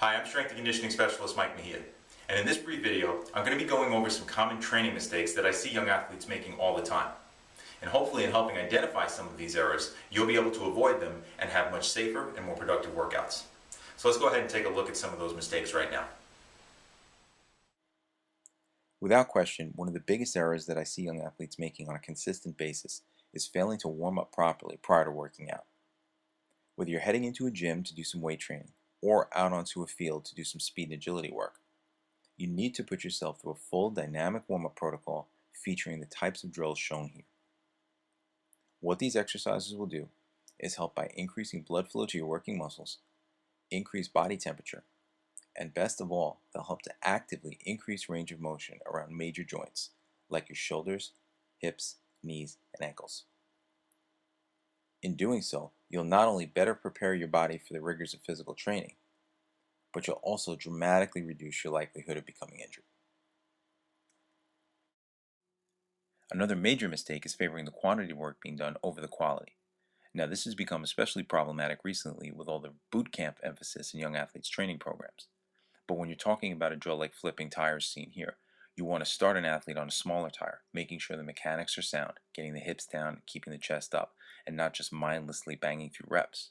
Hi, I'm Strength and Conditioning Specialist Mike Mejia, and in this brief video, I'm going to be going over some common training mistakes that I see young athletes making all the time. And hopefully in helping identify some of these errors, you'll be able to avoid them and have much safer and more productive workouts. So let's go ahead and take a look at some of those mistakes right now. Without question, one of the biggest errors that I see young athletes making on a consistent basis is failing to warm up properly prior to working out. Whether you're heading into a gym to do some weight training or out onto a field to do some speed and agility work, you need to put yourself through a full dynamic warm-up protocol featuring the types of drills shown here. What these exercises will do is help by increasing blood flow to your working muscles, increase body temperature, and best of all, they'll help to actively increase range of motion around major joints like your shoulders, hips, knees, and ankles. In doing so, you'll not only better prepare your body for the rigors of physical training, but you'll also dramatically reduce your likelihood of becoming injured. Another major mistake is favoring the quantity of work being done over the quality. Now, this has become especially problematic recently with all the boot camp emphasis in young athletes' training programs. But when you're talking about a drill like flipping tires seen here, you want to start an athlete on a smaller tire, making sure the mechanics are sound, getting the hips down, keeping the chest up, and not just mindlessly banging through reps.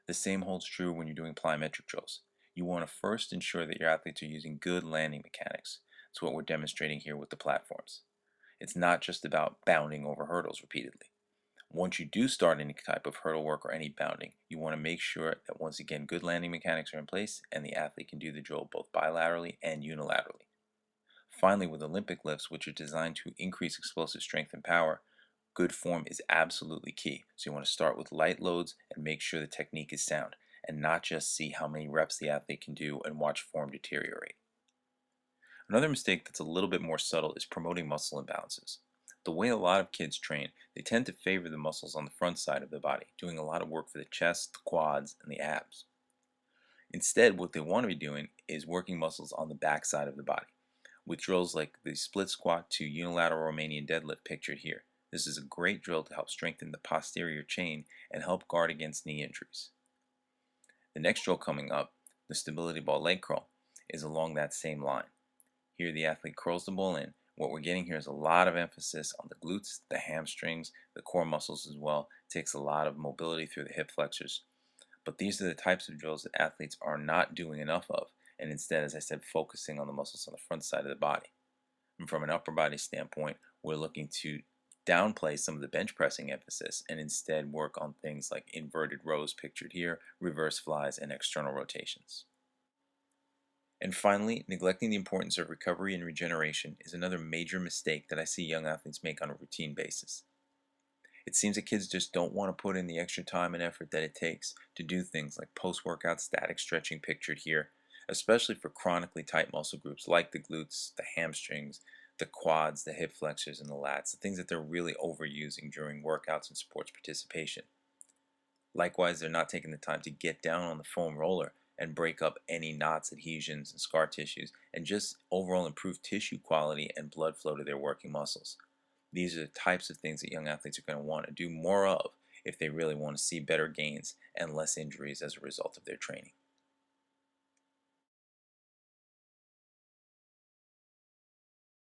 The same holds true when you're doing plyometric drills. You want to first ensure that your athletes are using good landing mechanics. That's what we're demonstrating here with the platforms. It's not just about bounding over hurdles repeatedly. Once you do start any type of hurdle work or any bounding, you want to make sure that once again good landing mechanics are in place and the athlete can do the drill both bilaterally and unilaterally. Finally, with Olympic lifts, which are designed to increase explosive strength and power, good form is absolutely key. So you want to start with light loads and make sure the technique is sound, and not just see how many reps the athlete can do and watch form deteriorate. Another mistake that's a little bit more subtle is promoting muscle imbalances. The way a lot of kids train, they tend to favor the muscles on the front side of the body, doing a lot of work for the chest, the quads, and the abs. Instead, what they want to be doing is working muscles on the back side of the body, with drills like the split squat to unilateral Romanian deadlift pictured here. This is a great drill to help strengthen the posterior chain and help guard against knee injuries. The next drill coming up, the stability ball leg curl, is along that same line. Here the athlete curls the ball in. What we're getting here is a lot of emphasis on the glutes, the hamstrings, the core muscles as well. It takes a lot of mobility through the hip flexors. But these are the types of drills that athletes are not doing enough of, and instead, as I said, focusing on the muscles on the front side of the body. And from an upper body standpoint, we're looking to downplay some of the bench pressing emphasis and instead work on things like inverted rows pictured here, reverse flies, and external rotations. And finally, neglecting the importance of recovery and regeneration is another major mistake that I see young athletes make on a routine basis. It seems that kids just don't want to put in the extra time and effort that it takes to do things like post-workout static stretching pictured here, especially for chronically tight muscle groups like the glutes, the hamstrings, the quads, the hip flexors, and the lats, the things that they're really overusing during workouts and sports participation. Likewise, they're not taking the time to get down on the foam roller and break up any knots, adhesions, and scar tissues, and just overall improve tissue quality and blood flow to their working muscles. These are the types of things that young athletes are going to want to do more of if they really want to see better gains and less injuries as a result of their training.